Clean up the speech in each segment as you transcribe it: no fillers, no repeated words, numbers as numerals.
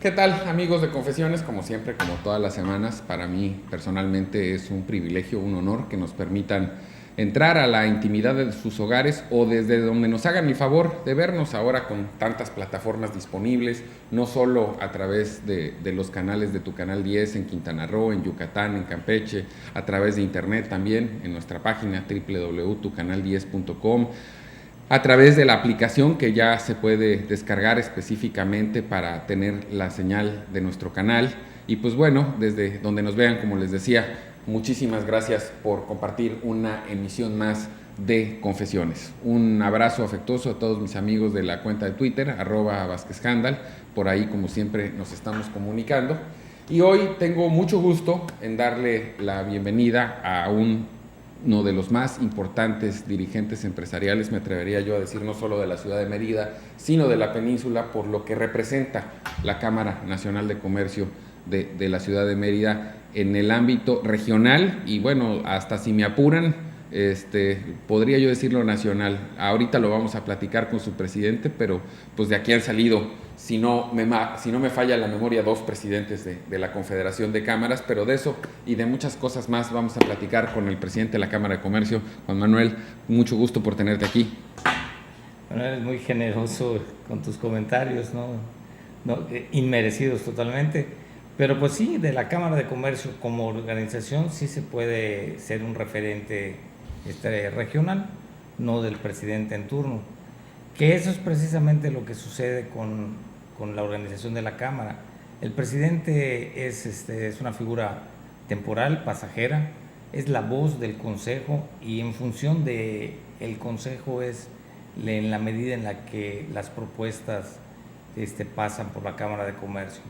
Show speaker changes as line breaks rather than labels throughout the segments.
¿Qué tal, amigos de Confesiones? Como siempre, como todas las semanas, para mí personalmente es un privilegio, un honor que nos permitan entrar a la intimidad de sus hogares o desde donde nos hagan el favor de vernos ahora con tantas plataformas disponibles, no solo a través de los canales de Tu Canal 10 en Quintana Roo, en Yucatán, en Campeche, a través de internet también en nuestra página www.tucanal10.com, a través de la aplicación que ya se puede descargar específicamente para tener la señal de nuestro canal. Y pues bueno, desde donde nos vean, como les decía, muchísimas gracias por compartir una emisión más de Confesiones. Un abrazo afectuoso a todos mis amigos de la cuenta de Twitter, @VázquezHandal. Por ahí, como siempre, nos estamos comunicando. Y hoy tengo mucho gusto en darle la bienvenida a uno de los más importantes dirigentes empresariales, me atrevería yo a decir, no solo de la ciudad de Mérida, sino de la península, por lo que representa la Cámara Nacional de Comercio de la ciudad de Mérida en el ámbito regional y bueno, hasta si me apuran, podría yo decirlo nacional. Ahorita lo vamos a platicar con su presidente, pero pues de aquí han salido, si no me falla la memoria, dos presidentes de la Confederación de Cámaras, pero de eso y de muchas cosas más vamos a platicar con el presidente de la Cámara de Comercio, Juan Manuel. Mucho gusto por tenerte aquí.
Bueno, eres muy generoso con tus comentarios, ¿no? Inmerecidos totalmente. Pero pues sí, de la Cámara de Comercio como organización sí se puede ser un referente regional, no del presidente en turno. Que eso es precisamente lo que sucede con la organización de la Cámara. El presidente es una figura temporal, pasajera, es la voz del Consejo y en función de el Consejo es en la medida en la que las propuestas pasan por la Cámara de Comercio.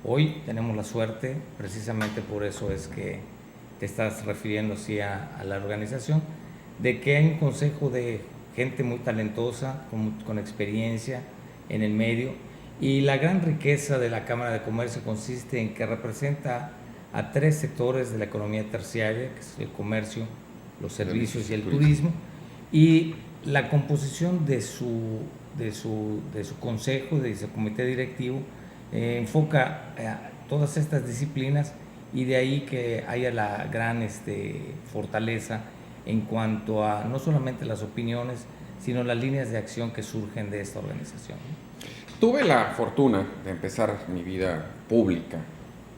Hoy tenemos la suerte, precisamente por eso es que te estás refiriendo así a la organización, de que hay un consejo de gente muy talentosa, con experiencia en el medio, y la gran riqueza de la Cámara de Comercio consiste en que representa a tres sectores de la economía terciaria, que es el comercio, los servicios y el turismo, y la composición de su consejo, de su comité directivo, enfoca todas estas disciplinas y de ahí que haya la gran fortaleza en cuanto a no solamente las opiniones, sino las líneas de acción que surgen de esta organización.
Tuve la fortuna de empezar mi vida pública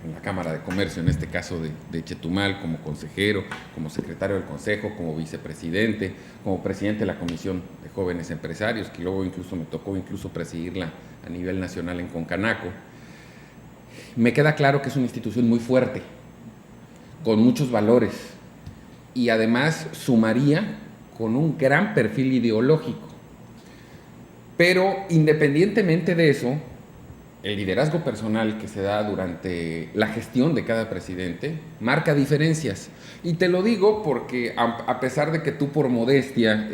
en la Cámara de Comercio, en este caso de Chetumal, como consejero, como secretario del Consejo, como vicepresidente, como presidente de la Comisión de Jóvenes Empresarios, que luego incluso me tocó presidirla a nivel nacional en Concanaco. Me queda claro que es una institución muy fuerte, con muchos valores, y además sumaría con un gran perfil ideológico. Pero independientemente de eso, el liderazgo personal que se da durante la gestión de cada presidente marca diferencias. Y te lo digo porque a pesar de que tú por modestia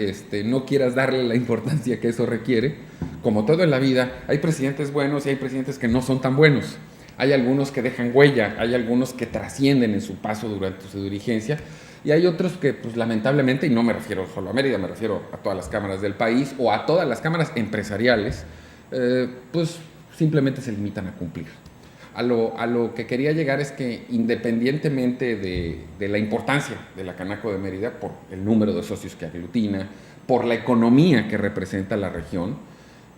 no quieras darle la importancia que eso requiere, como todo en la vida, hay presidentes buenos y hay presidentes que no son tan buenos. Hay algunos que dejan huella, hay algunos que trascienden en su paso durante su dirigencia, y hay otros que, pues lamentablemente, y no me refiero solo a Mérida, me refiero a todas las cámaras del país o a todas las cámaras empresariales, pues simplemente se limitan a cumplir. A lo que quería llegar es que independientemente de la importancia de la Canaco de Mérida, por el número de socios que aglutina, por la economía que representa la región,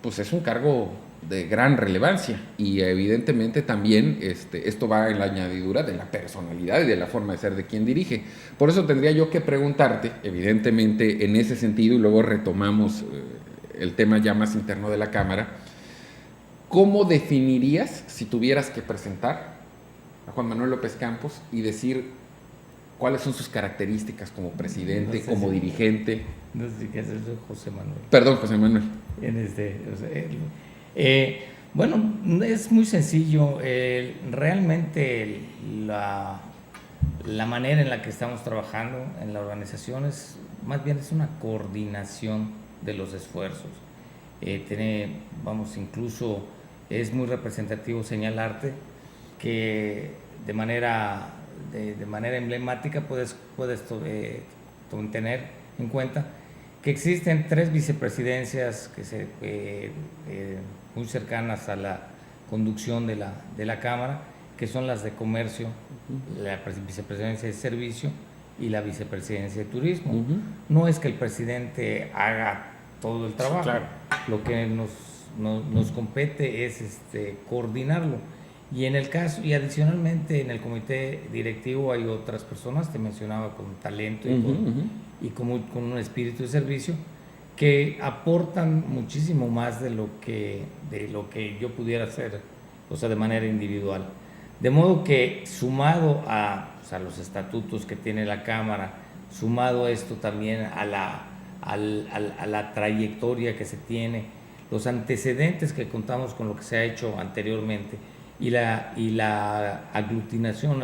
pues es un cargo de gran relevancia y evidentemente también esto va en la añadidura de la personalidad y de la forma de ser de quien dirige. Por eso tendría yo que preguntarte, evidentemente en ese sentido, y luego retomamos el tema ya más interno de la Cámara, ¿cómo definirías, si tuvieras que presentar a Juan Manuel López Campos y decir cuáles son sus características como presidente, no sé como dirigente?
No sé qué hacer, José Manuel.
Perdón, José Manuel.
Bueno, es muy sencillo. Realmente la manera en la que estamos trabajando en la organización más bien es una coordinación de los esfuerzos. Incluso es muy representativo señalarte que de manera emblemática puedes tener en cuenta que existen tres vicepresidencias muy cercanas a la conducción de la Cámara, que son las de Comercio, la Vicepresidencia de Servicio y la Vicepresidencia de Turismo. No es que el presidente haga todo el trabajo,
Claro.
lo que nos compete es coordinarlo. Y en el caso, y adicionalmente en el comité directivo hay otras personas, te mencionaba, con talento y con un espíritu de servicio, que aportan muchísimo más de lo que yo pudiera hacer, o sea, de manera individual. De modo que sumado a los estatutos que tiene la Cámara, sumado a esto también a la trayectoria que se tiene, los antecedentes que contamos con lo que se ha hecho anteriormente y la aglutinación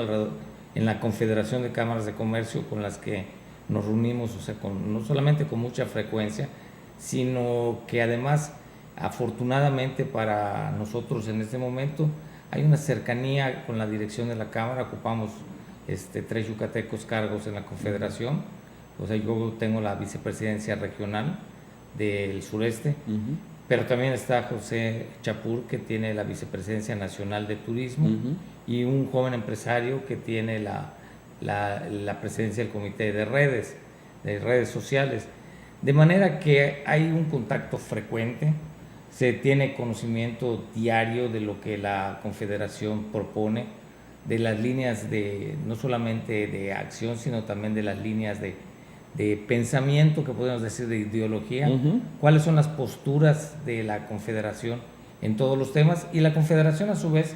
en la Confederación de Cámaras de Comercio con las que nos reunimos, o sea, no solamente con mucha frecuencia, sino que además, afortunadamente para nosotros en este momento, hay una cercanía con la dirección de la Cámara. Ocupamos 3 yucatecos cargos en la Confederación, o sea, yo tengo la vicepresidencia regional del sureste, pero también está José Chapur, que tiene la vicepresidencia nacional de turismo, y un joven empresario que tiene la presidencia del comité de redes sociales. De manera que hay un contacto frecuente, se tiene conocimiento diario de lo que la Confederación propone, de las líneas no solamente de acción, sino también de las líneas de pensamiento, que podemos decir de ideología, cuáles son las posturas de la Confederación en todos los temas, y la Confederación a su vez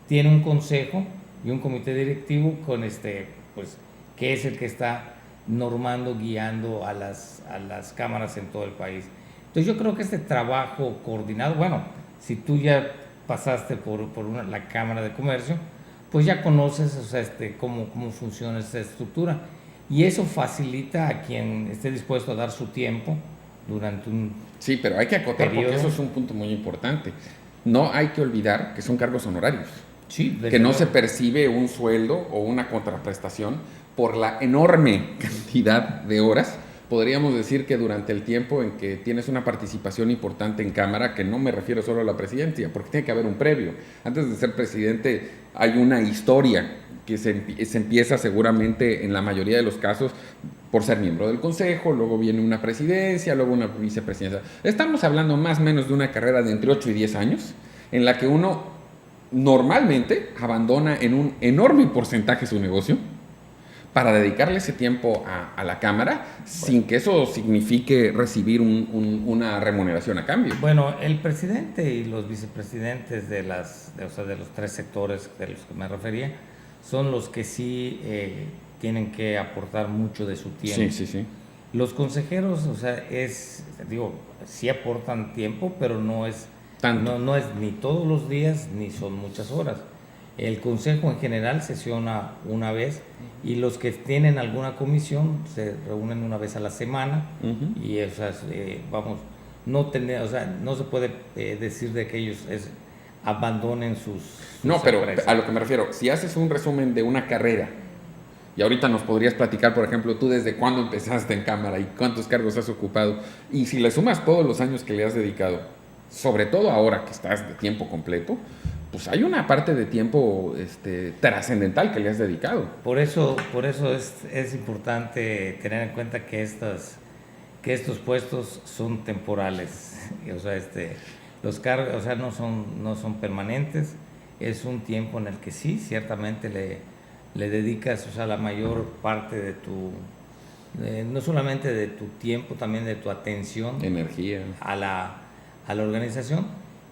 tiene un consejo y un comité directivo con pues, que es el que está normando, guiando a las cámaras en todo el país. Entonces yo creo que este trabajo coordinado, bueno, si tú ya pasaste por la Cámara de Comercio, pues ya conoces, o sea, cómo funciona esta estructura, y eso facilita a quien esté dispuesto a dar su tiempo durante un
Sí, pero hay que acotar
periodo.
Porque eso es un punto muy importante. No hay que olvidar que son cargos honorarios.
Sí,
Que no se percibe un sueldo o una contraprestación por la enorme cantidad de horas. Podríamos decir que durante el tiempo en que tienes una participación importante en Cámara, que no me refiero solo a la presidencia, porque tiene que haber un previo. Antes de ser presidente hay una historia que se empieza seguramente en la mayoría de los casos por ser miembro del consejo, luego viene una presidencia, luego una vicepresidencia. Estamos hablando más o menos de una carrera de entre 8 y 10 años, en la que uno normalmente abandona en un enorme porcentaje su negocio para dedicarle ese tiempo a la Cámara, sin que eso signifique recibir una remuneración a cambio.
Bueno, el presidente y los vicepresidentes de los 3 sectores de los que me refería son los que sí tienen que aportar mucho de su tiempo.
Sí.
Los consejeros, o sea, sí aportan tiempo, pero no es
Tanto.
No es ni todos los días ni son muchas horas. El consejo en general sesiona una vez, y los que tienen alguna comisión se reúnen una vez a la semana, y no se puede decir de que ellos abandonen sus
No, pero
empresas.
a lo que me refiero, si haces un resumen de una carrera, y ahorita nos podrías platicar, por ejemplo, tú desde cuándo empezaste en Cámara y cuántos cargos has ocupado, y si le sumas todos los años que le has dedicado, sobre todo ahora que estás de tiempo completo, pues hay una parte de tiempo trascendental que le has dedicado.
Por eso es importante tener en cuenta que estos puestos son temporales. O sea, los cargos, o sea, no son permanentes. Es un tiempo en el que sí, ciertamente le dedicas, o sea, la mayor parte de no solamente de tu tiempo, también de tu atención,
energía,
a la organización,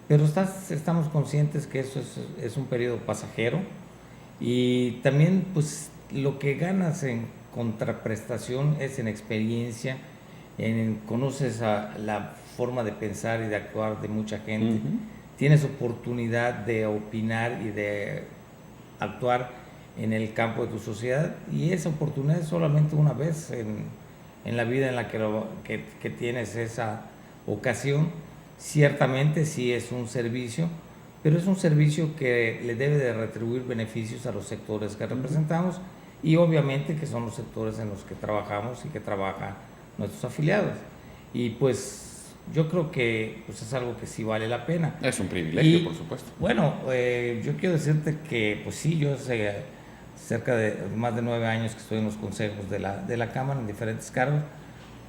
pero estamos conscientes que eso es un periodo pasajero, y también pues lo que ganas en contraprestación es en experiencia, conoces la forma de pensar y de actuar de mucha gente, tienes oportunidad de opinar y de actuar en el campo de tu sociedad, y esa oportunidad es solamente una vez en la vida en la que tienes esa ocasión. Ciertamente sí es un servicio, pero es un servicio que le debe de retribuir beneficios a los sectores que representamos, y obviamente que son los sectores en los que trabajamos y que trabajan nuestros afiliados. Y pues yo creo que pues, es algo que sí vale la pena.
Es un privilegio,
Y,
por supuesto.
bueno, yo quiero decirte que, pues sí, yo hace cerca de más de 9 años que estoy en los consejos de la Cámara en diferentes cargos,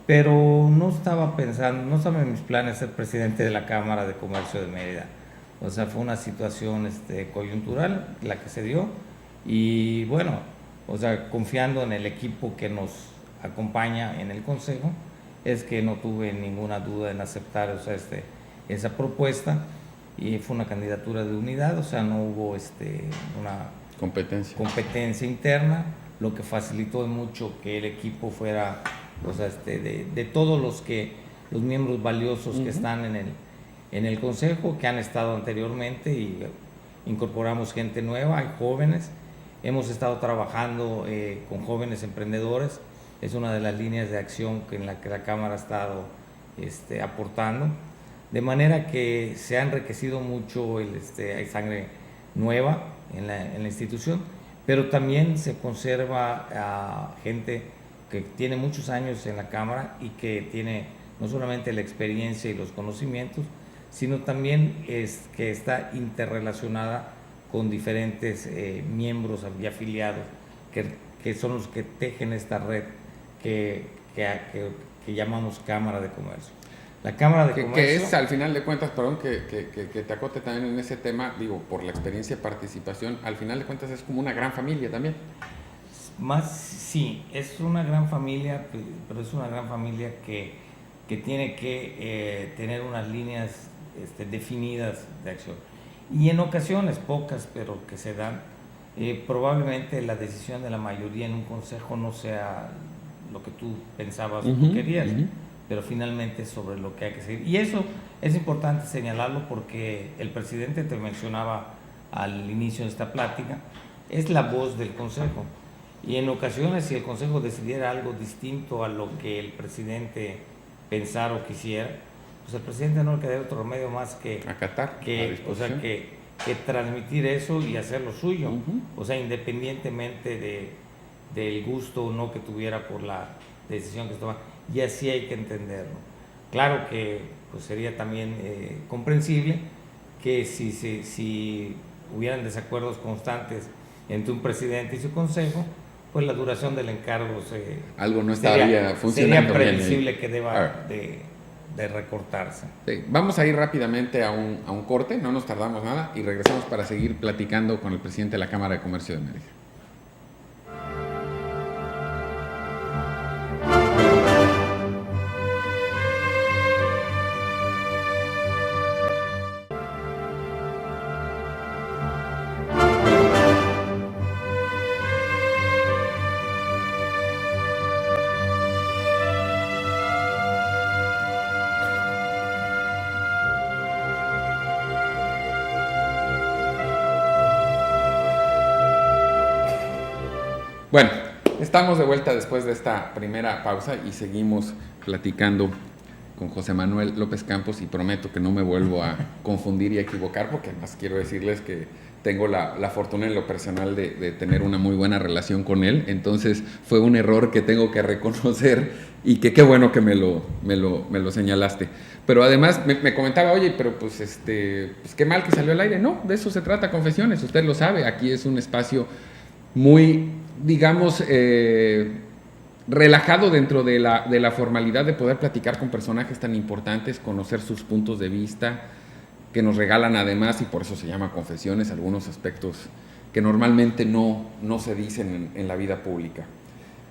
pero no estaba pensando, no estaba en mis planes ser presidente de la Cámara de Comercio de Mérida. O sea, fue una situación coyuntural la que se dio y bueno, o sea, confiando en el equipo que nos acompaña en el consejo, es que no tuve ninguna duda en aceptar, o sea, esa propuesta, y fue una candidatura de unidad, o sea, no hubo una competencia interna, lo que facilitó mucho que el equipo fuera, o sea, de todos los miembros valiosos que están en el consejo, que han estado anteriormente, y incorporamos gente nueva, hay jóvenes, hemos estado trabajando con jóvenes emprendedores, es una de las líneas de acción en la que la Cámara ha estado aportando, de manera que se ha enriquecido mucho, hay sangre nueva en la institución, pero también se conserva a gente que tiene muchos años en la Cámara y que tiene no solamente la experiencia y los conocimientos, sino también que está interrelacionada con diferentes miembros y afiliados que son los que tejen esta red que llamamos Cámara de Comercio. La Cámara de Comercio...
Que es, al final de cuentas, perdón que te acote también en ese tema, digo, por la experiencia de participación, al final de cuentas es como una gran familia también.
Sí, es una gran familia, pero es una gran familia que tiene que tener unas líneas definidas de acción. Y en ocasiones, pocas, pero que se dan, probablemente la decisión de la mayoría en un consejo no sea lo que tú pensabas o tú querías, pero finalmente es sobre lo que hay que seguir. Y eso es importante señalarlo porque el presidente, te mencionaba al inicio de esta plática, es la voz del consejo. Y en ocasiones, si el consejo decidiera algo distinto a lo que el presidente pensara o quisiera, pues el presidente no le quedaría otro remedio más que
acatar,
o sea, que transmitir eso y hacer lo suyo, o sea, independientemente del gusto o no que tuviera por la decisión que se toma, y así hay que entenderlo. Claro que pues sería también comprensible que si hubieran desacuerdos constantes entre un presidente y su consejo, pues la duración del encargo
algo no estaría funcionando
sería
bien.
previsible que deba de recortarse.
Sí, vamos a ir rápidamente a un corte, no nos tardamos nada, y regresamos para seguir platicando con el presidente de la Cámara de Comercio de Mérida. Bueno, estamos de vuelta después de esta primera pausa y seguimos platicando con José Manuel López Campos, y prometo que no me vuelvo a confundir y a equivocar, porque además quiero decirles que tengo la fortuna en lo personal de tener una muy buena relación con él. Entonces fue un error que tengo que reconocer, y que qué bueno que me lo señalaste. Pero además me comentaba, oye, pero pues qué mal que salió al aire. No, de eso se trata Confesiones, usted lo sabe, aquí es un espacio muy, digamos, relajado dentro de la formalidad de poder platicar con personajes tan importantes, conocer sus puntos de vista, que nos regalan además, y por eso se llama Confesiones, algunos aspectos que normalmente no se dicen en la vida pública.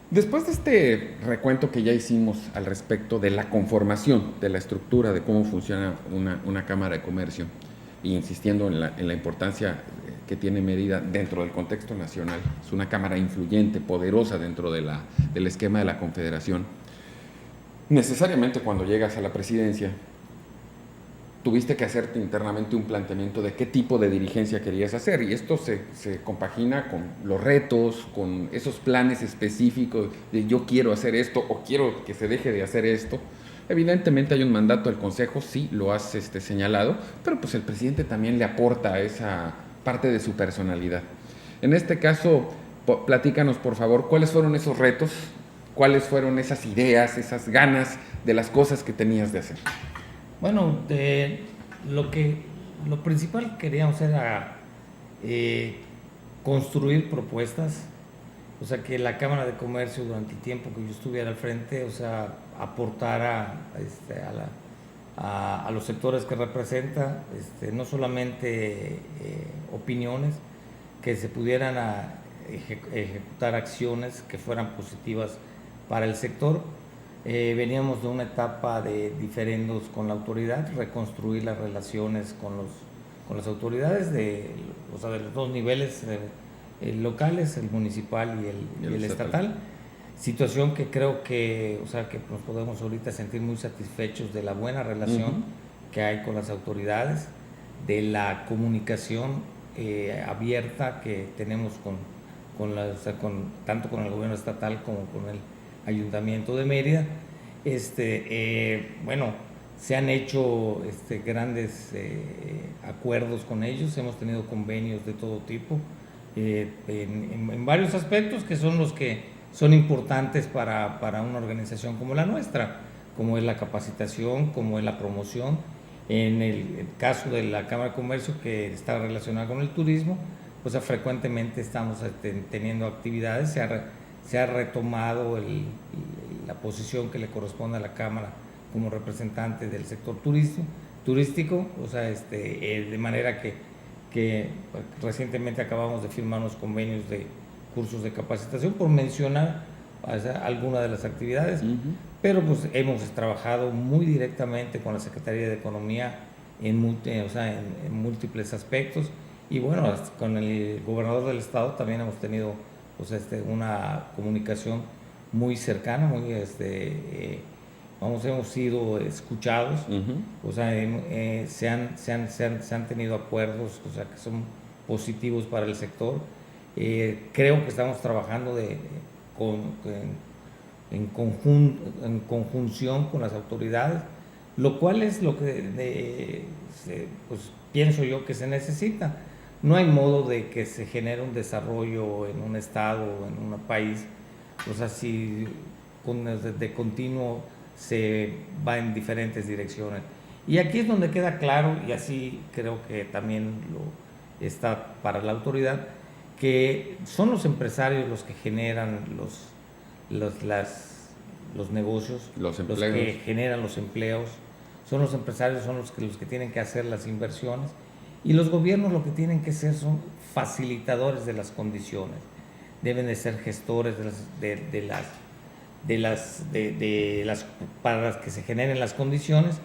Después de este recuento que ya hicimos al respecto de la conformación, de la estructura, de cómo funciona una Cámara de Comercio, y insistiendo en la importancia que tiene Mérida dentro del contexto nacional, es una cámara influyente, poderosa dentro del esquema de la Confederación. Necesariamente cuando llegas a la presidencia, tuviste que hacerte internamente un planteamiento de qué tipo de dirigencia querías hacer, y esto se compagina con los retos, con esos planes específicos de yo quiero hacer esto o quiero que se deje de hacer esto. Evidentemente hay un mandato del Consejo, sí, lo has señalado, pero pues el presidente también le aporta a esa parte de su personalidad. En este caso, platícanos por favor, ¿cuáles fueron esos retos? ¿Cuáles fueron esas ideas, esas ganas de las cosas que tenías de hacer?
Bueno, lo principal que queríamos era construir propuestas, o sea, que la Cámara de Comercio durante el tiempo que yo estuviera al frente, o sea, aportara a los sectores que representa, no solamente opiniones, que se pudieran ejecutar acciones que fueran positivas para el sector. Veníamos de una etapa de diferendos con la autoridad, reconstruir las relaciones con las autoridades o sea, de los dos niveles locales, el municipal y el estatal. Situación que creo que, o sea, que nos podemos ahorita sentir muy satisfechos de la buena relación que hay con las autoridades, de la comunicación abierta que tenemos tanto con el gobierno estatal como con el Ayuntamiento de Mérida. Bueno, se han hecho grandes acuerdos con ellos, hemos tenido convenios de todo tipo, en varios aspectos que son los que son importantes para una organización como la nuestra, como es la capacitación, como es la promoción. En el caso de la Cámara de Comercio, que está relacionada con el turismo, pues frecuentemente estamos teniendo actividades, se ha retomado la posición que le corresponde a la Cámara como representante del sector turístico, o sea, de manera que recientemente acabamos de firmar unos convenios de cursos de capacitación, por mencionar, o sea, algunas de las actividades, pero pues hemos trabajado muy directamente con la Secretaría de Economía en múltiples aspectos, y bueno, con el gobernador del estado también hemos tenido pues, una comunicación muy cercana, hemos sido escuchados, o sea, se han tenido acuerdos, o sea, que son positivos para el sector. Creo que estamos trabajando en conjunción con las autoridades, lo cual es lo que pues, pienso yo que se necesita. No hay modo de que se genere un desarrollo en un estado o en un país, o sea, si de continuo se va en diferentes direcciones. Y aquí es donde queda claro, y así creo que también lo está para la autoridad, que son los empresarios los que generan los negocios, los que generan los empleos, son los empresarios, son los que tienen que hacer las inversiones, y los gobiernos lo que tienen que ser son facilitadores de las condiciones, deben de ser gestores para que se generen las condiciones,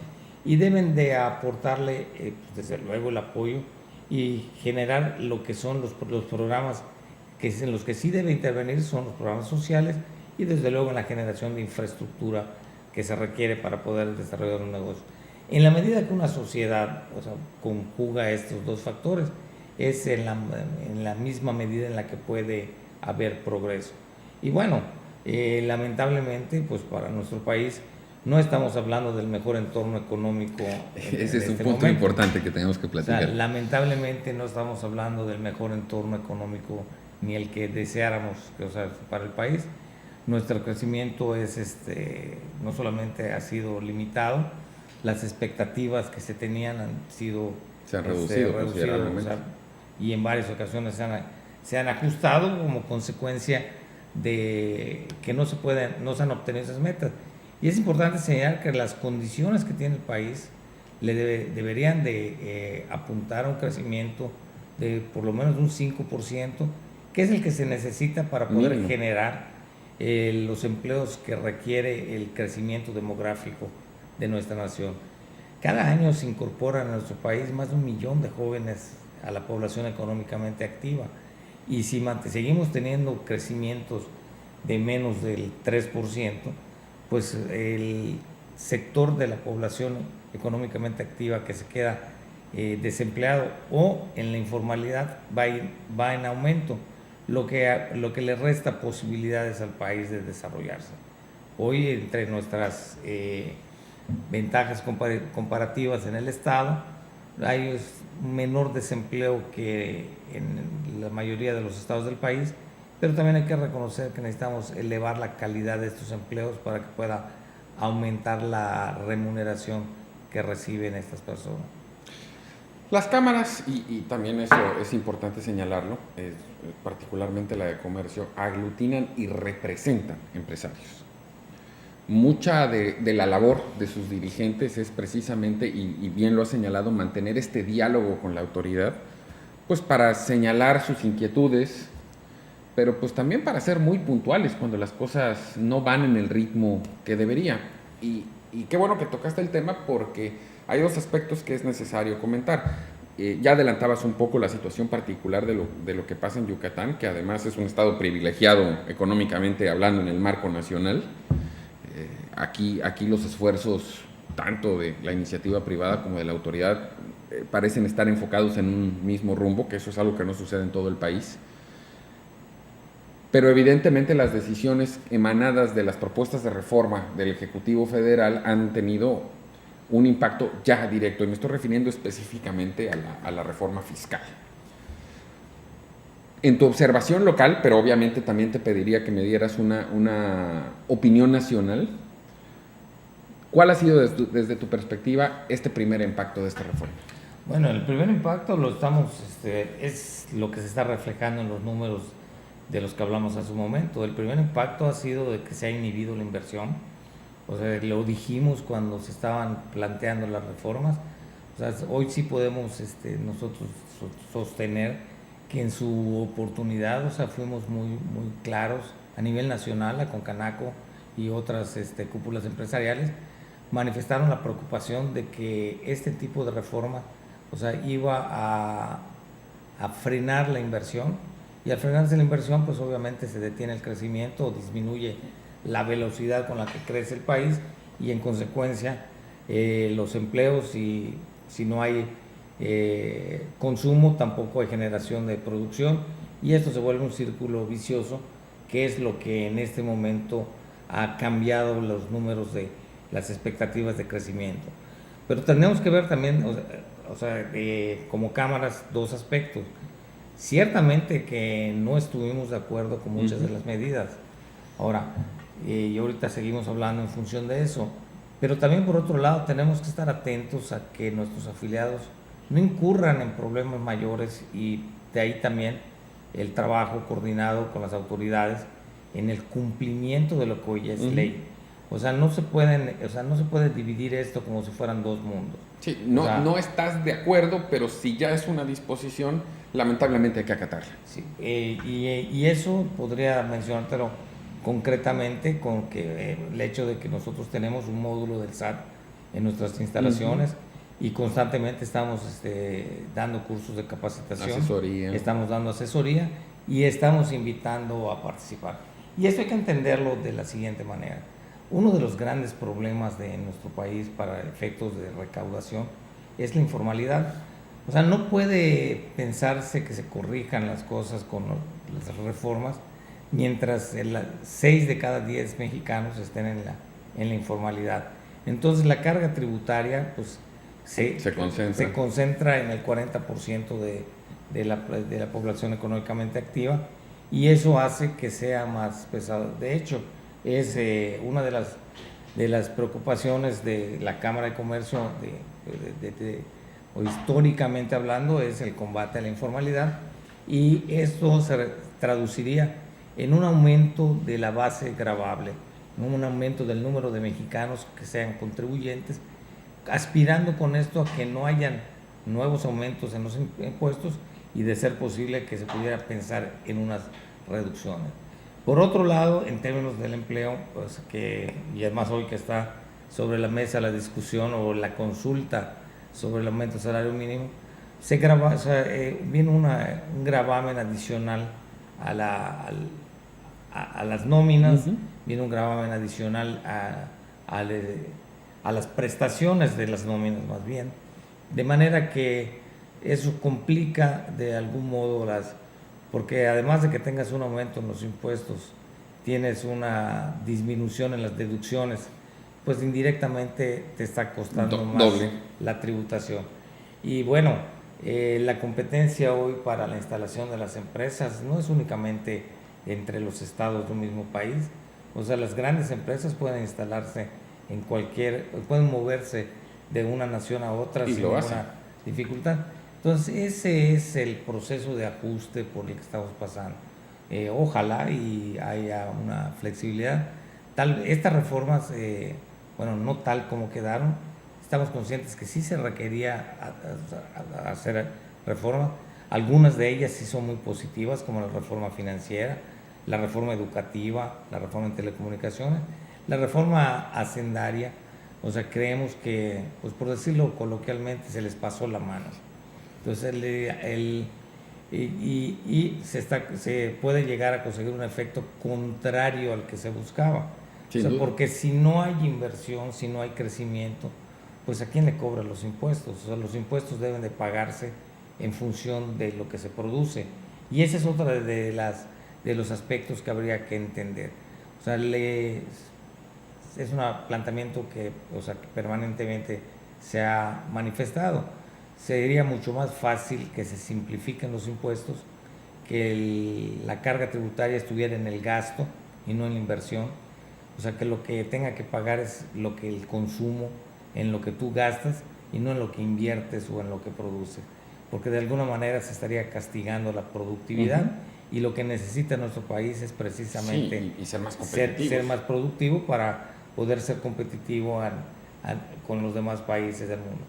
y deben de aportarle desde luego el apoyo y generar lo que son los programas en los que sí debe intervenir, son los programas sociales, y desde luego en la generación de infraestructura que se requiere para poder desarrollar un negocio. En la medida que una sociedad, o sea, conjuga estos dos factores, es en la misma medida en la que puede haber progreso. Y bueno, lamentablemente, pues para nuestro país no estamos hablando del mejor entorno económico.
Ese es un punto importante que tenemos que platicar.
O sea, lamentablemente no estamos hablando del mejor entorno económico ni el que deseáramos, o sea, para el país. Nuestro crecimiento no solamente ha sido limitado, las expectativas que se tenían
se han reducido considerablemente.
O sea, y en varias ocasiones se han ajustado como consecuencia de que no se han obtenido esas metas. Y es importante señalar que las condiciones que tiene el país deberían de apuntar a un crecimiento de por lo menos un 5%, que es el que se necesita para poder generar los empleos que requiere el crecimiento demográfico de nuestra nación. Cada año se incorporan a nuestro país más de 1 millón de jóvenes a la población económicamente activa, y si seguimos teniendo crecimientos de menos del 3%, pues el sector de la población económicamente activa que se queda desempleado o en la informalidad va en aumento, lo que le resta posibilidades al país de desarrollarse. Hoy, entre nuestras ventajas comparativas en el estado, hay un menor desempleo que en la mayoría de los estados del país, pero también hay que reconocer que necesitamos elevar la calidad de estos empleos para que pueda aumentar la remuneración que reciben estas personas.
Las cámaras, y también eso es importante señalarlo, particularmente la de comercio, aglutinan y representan empresarios. Mucha de la labor de sus dirigentes es precisamente, y bien lo ha señalado, mantener este diálogo con la autoridad, pues para señalar sus inquietudes, pero pues también para ser muy puntuales cuando las cosas no van en el ritmo que debería. Y qué bueno que tocaste el tema, porque hay dos aspectos que es necesario comentar. Ya adelantabas un poco la situación particular de lo que pasa en Yucatán, que además es un estado privilegiado económicamente hablando en el marco nacional. Aquí los esfuerzos tanto de la iniciativa privada como de la autoridad parecen estar enfocados en un mismo rumbo, que eso es algo que no sucede en todo el país. Pero evidentemente las decisiones emanadas de las propuestas de reforma del Ejecutivo Federal han tenido un impacto ya directo, y me estoy refiriendo específicamente a la reforma fiscal. En tu observación local, pero obviamente también te pediría que me dieras una opinión nacional, ¿cuál ha sido desde tu perspectiva este primer impacto de esta reforma?
Bueno, el primer impacto es lo que se está reflejando en los números de los que hablamos hace un momento. El primer impacto ha sido de que se ha inhibido la inversión. O sea, lo dijimos cuando se estaban planteando las reformas. O sea, hoy sí podemos nosotros sostener que en su oportunidad, o sea, fuimos muy claros a nivel nacional, a Concanaco y otras cúpulas empresariales, manifestaron la preocupación de que este tipo de reforma, o sea, iba a frenar la inversión, y al frenarse la inversión, pues obviamente se detiene el crecimiento o disminuye la velocidad con la que crece el país, y en consecuencia los empleos, y si no hay consumo, tampoco hay generación de producción, y esto se vuelve un círculo vicioso, que es lo que en este momento ha cambiado los números de las expectativas de crecimiento. Pero tenemos que ver también, como cámaras, dos aspectos. Ciertamente que no estuvimos de acuerdo con muchas de las medidas. Ahora, y ahorita seguimos hablando en función de eso, pero también por otro lado tenemos que estar atentos a que nuestros afiliados no incurran en problemas mayores, y de ahí también el trabajo coordinado con las autoridades en el cumplimiento de lo que hoy es ley. O sea, no se puede dividir esto como si fueran dos mundos.
Sí, no estás de acuerdo, pero si ya es una disposición, lamentablemente hay que acatarla.
Sí, y eso podría mencionártelo concretamente con que el hecho de que nosotros tenemos un módulo del SAT en nuestras instalaciones, y constantemente estamos dando cursos de capacitación, estamos dando asesoría y estamos invitando a participar. Y esto hay que entenderlo de la siguiente manera. Uno de los grandes problemas de nuestro país para efectos de recaudación es la informalidad. O sea, no puede pensarse que se corrijan las cosas con las reformas mientras 6 de cada 10 mexicanos estén en la informalidad. Entonces la carga tributaria pues se concentra en el 40% de la población económicamente activa, y eso hace que sea más pesado. De hecho, es una de las preocupaciones de la Cámara de Comercio, o históricamente hablando, es el combate a la informalidad, y esto se traduciría en un aumento de la base gravable, un aumento del número de mexicanos que sean contribuyentes, aspirando con esto a que no hayan nuevos aumentos en los impuestos, y de ser posible que se pudiera pensar en unas reducciones. Por otro lado, en términos del empleo, pues y además hoy que está sobre la mesa la discusión o la consulta sobre el aumento del salario mínimo, viene un gravamen adicional a las nóminas, viene un gravamen adicional a las prestaciones de las nóminas más bien, de manera que eso complica de algún modo porque además de que tengas un aumento en los impuestos, tienes una disminución en las deducciones, pues indirectamente te está costando más la tributación. Y bueno, la competencia hoy para la instalación de las empresas no es únicamente entre los estados de un mismo país. O sea, las grandes empresas pueden instalarse pueden moverse de una nación a otra
Y
sin
lo
ninguna
hace.
dificultad. Entonces, ese es el proceso de ajuste por el que estamos pasando. Ojalá y haya una flexibilidad. Estas reformas, bueno, no tal como quedaron, estamos conscientes que sí se requería hacer reformas. Algunas de ellas sí son muy positivas, como la reforma financiera, la reforma educativa, la reforma en telecomunicaciones, la reforma hacendaria. O sea, creemos que, pues por decirlo coloquialmente, se les pasó la mano. Entonces, se puede llegar a conseguir un efecto contrario al que se buscaba. O
Sin
sea,
duda.
porque si no hay inversión, si no hay crecimiento, pues ¿a quién le cobran los impuestos? O sea, los impuestos deben de pagarse en función de lo que se produce. Y ese es otro de los aspectos que habría que entender. O sea, es un planteamiento que, o sea, que permanentemente se ha manifestado. Sería mucho más fácil que se simplifiquen los impuestos, que la carga tributaria estuviera en el gasto y no en la inversión. O sea, que lo que tenga que pagar es lo que el consumo, en lo que tú gastas y no en lo que inviertes o en lo que produces. Porque de alguna manera se estaría castigando la productividad. Y lo que necesita nuestro país es precisamente
Sí, y ser más competitivos.
ser más productivo para poder ser competitivo con los demás países del mundo.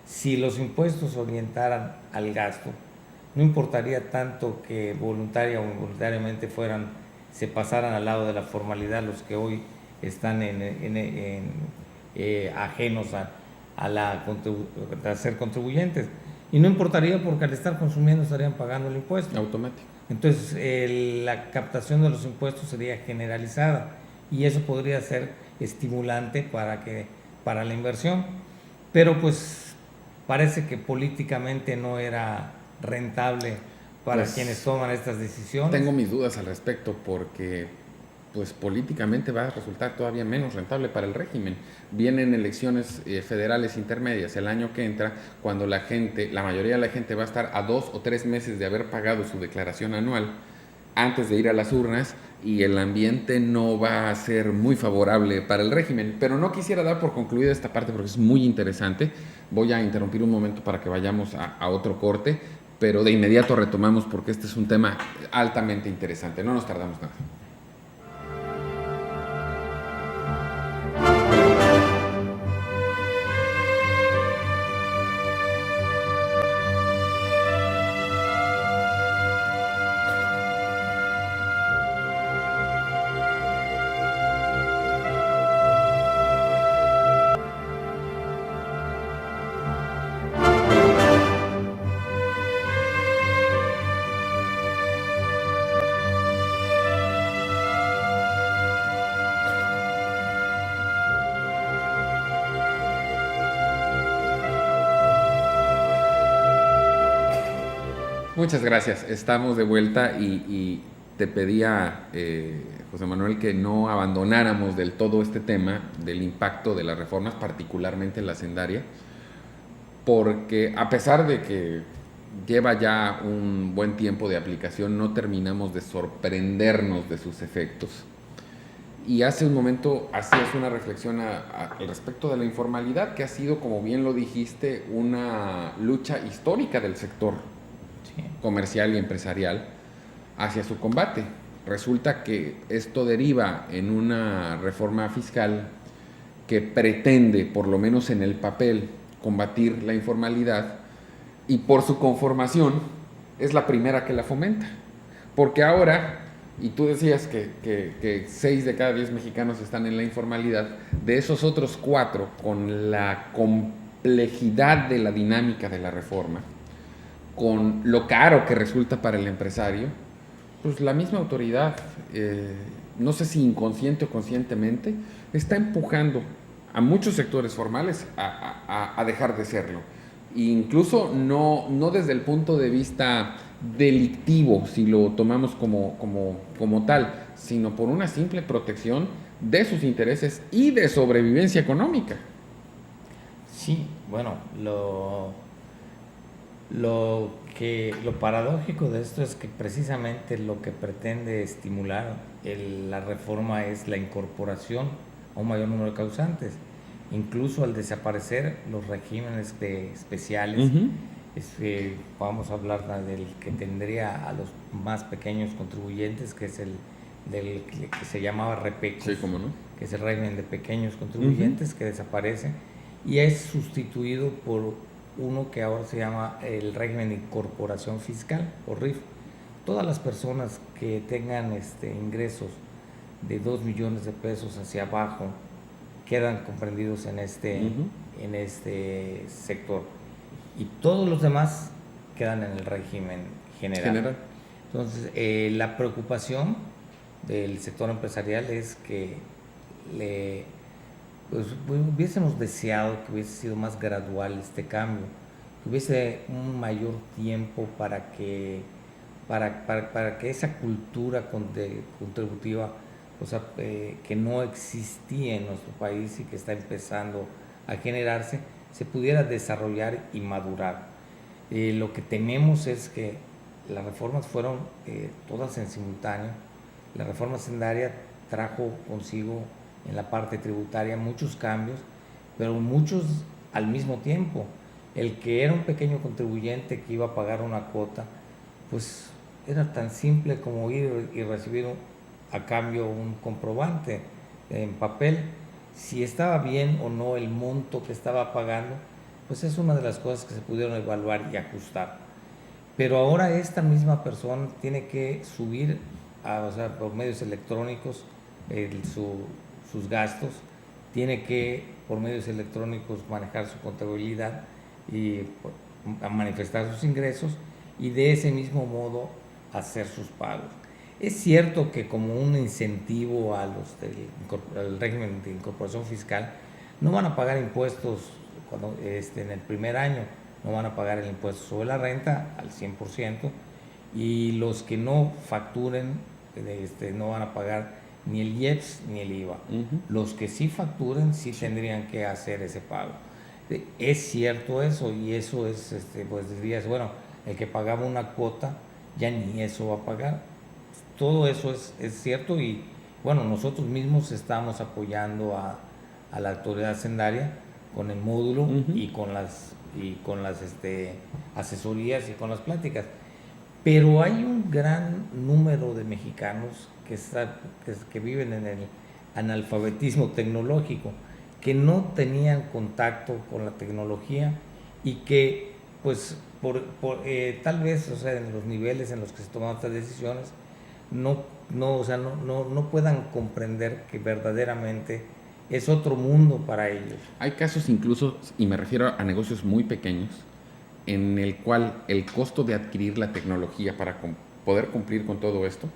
Si los impuestos se orientaran al gasto, no importaría tanto que voluntaria o involuntariamente se pasaran al lado de la formalidad los que hoy están ajenos a ser contribuyentes. Y no importaría porque al estar consumiendo estarían pagando el impuesto.
Automático.
Entonces, la captación de los impuestos sería generalizada y eso podría ser estimulante para la inversión. Pero pues parece que políticamente no era rentable para
Pues,
quienes toman estas decisiones.
Tengo mis dudas al respecto porque pues políticamente va a resultar todavía menos rentable para el régimen. Vienen elecciones federales intermedias el año que entra, cuando la mayoría de la gente va a estar a 2 o 3 meses de haber pagado su declaración anual antes de ir a las urnas, y el ambiente no va a ser muy favorable para el régimen. Pero no quisiera dar por concluida esta parte porque es muy interesante. Voy a interrumpir un momento para que vayamos a otro corte, pero de inmediato retomamos porque este es un tema altamente interesante. No nos tardamos nada. Muchas gracias. Estamos de vuelta y te pedía, José Manuel, que no abandonáramos del todo este tema del impacto de las reformas, particularmente en la hacendaria, porque a pesar de que lleva ya un buen tiempo de aplicación, no terminamos de sorprendernos de sus efectos. Y hace un momento hacías una reflexión al respecto de la informalidad, que ha sido, como bien lo dijiste, una lucha histórica del sector comercial y empresarial hacia su combate. Resulta que esto deriva en una reforma fiscal que pretende, por lo menos en el papel, combatir la informalidad, y por su conformación es la primera que la fomenta. Porque ahora, y tú decías que 6 de cada 10 mexicanos están en la informalidad, de esos otros 4, con la complejidad de la dinámica de la reforma, con lo caro que resulta para el empresario, pues la misma autoridad, no sé si inconsciente o conscientemente, está empujando a muchos sectores formales a dejar de serlo. E incluso no desde el punto de vista delictivo, si lo tomamos como tal, sino por una simple protección de sus intereses y de sobrevivencia económica.
Sí, bueno, lo paradójico de esto es que precisamente lo que pretende estimular la reforma es la incorporación a un mayor número de causantes. incluso al desaparecer los regímenes especiales. Vamos a hablar del que tendría a los más pequeños contribuyentes, que es el del que se llamaba REPECO,
sí, ¿cómo no?
Que es el régimen de pequeños contribuyentes, que desaparece y es sustituido por uno que ahora se llama el régimen de incorporación fiscal, o RIF. Todas las personas que tengan ingresos de 2 millones de pesos hacia abajo quedan comprendidos en este sector, y todos los demás quedan en el régimen general. Entonces, la preocupación del sector empresarial es que pues hubiésemos deseado que hubiese sido más gradual este cambio, que hubiese un mayor tiempo para que esa cultura contributiva, o sea, que no existía en nuestro país y que está empezando a generarse, se pudiera desarrollar y madurar. Lo que tememos es que las reformas fueron todas en simultáneo. La reforma hacendaria trajo consigo en la parte tributaria muchos cambios, pero muchos al mismo tiempo. El que era un pequeño contribuyente que iba a pagar una cuota, pues era tan simple como ir y recibir a cambio un comprobante en papel. Si estaba bien o no el monto que estaba pagando, pues es una de las cosas que se pudieron evaluar y ajustar. Pero ahora esta misma persona tiene que subir, o sea, por medios electrónicos, sus gastos, tiene que por medios electrónicos manejar su contabilidad y manifestar sus ingresos, y de ese mismo modo hacer sus pagos. Es cierto que como un incentivo a los del régimen de incorporación fiscal, no van a pagar impuestos cuando, en el primer año, no van a pagar el impuesto sobre la renta al 100%, y los que no facturen no van a pagar ni el IEPS ni el IVA. Los que sí facturen sí tendrían que hacer ese pago. Es cierto eso, y eso es, pues dirías, bueno, el que pagaba una cuota ya ni eso va a pagar. Todo eso es cierto, y bueno, nosotros mismos estamos apoyando a la autoridad hacendaria con el módulo y con las asesorías y con las pláticas. Pero hay un gran número de mexicanos que viven en el analfabetismo tecnológico, que no tenían contacto con la tecnología y que, pues, tal vez, o sea, en los niveles en los que se toman estas decisiones, no puedan comprender que verdaderamente es otro mundo para ellos.
Hay casos incluso, y me refiero a negocios muy pequeños, en el cual el costo de adquirir la tecnología para poder cumplir con todo esto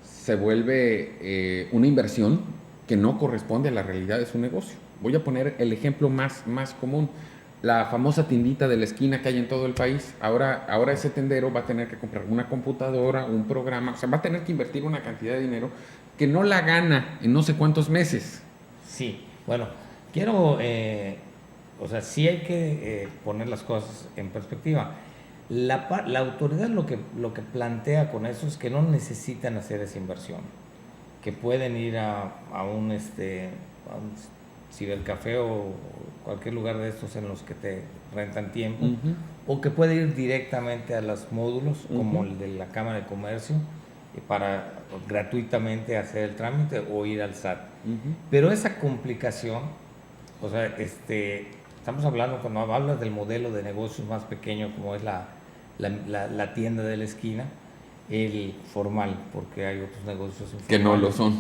se vuelve una inversión que no corresponde a la realidad de su negocio. Voy a poner el ejemplo más común: la famosa tiendita de la esquina que hay en todo el país. Ahora ese tendero va a tener que comprar una computadora, un programa, o sea, va a tener que invertir una cantidad de dinero que no la gana en no sé cuántos meses.
Sí, bueno, quiero, o sea, sí hay que poner las cosas en perspectiva. La autoridad lo que plantea con eso es que no necesitan hacer esa inversión, que pueden ir a un cibercafé o cualquier lugar de estos en los que te rentan tiempo, o que puede ir directamente a los módulos como el de la Cámara de Comercio para gratuitamente hacer el trámite, o ir al SAT. Pero esa complicación, o sea, estamos hablando, cuando hablas del modelo de negocios más pequeño como es la tienda de la esquina, el formal, porque hay otros negocios informales
que no lo son,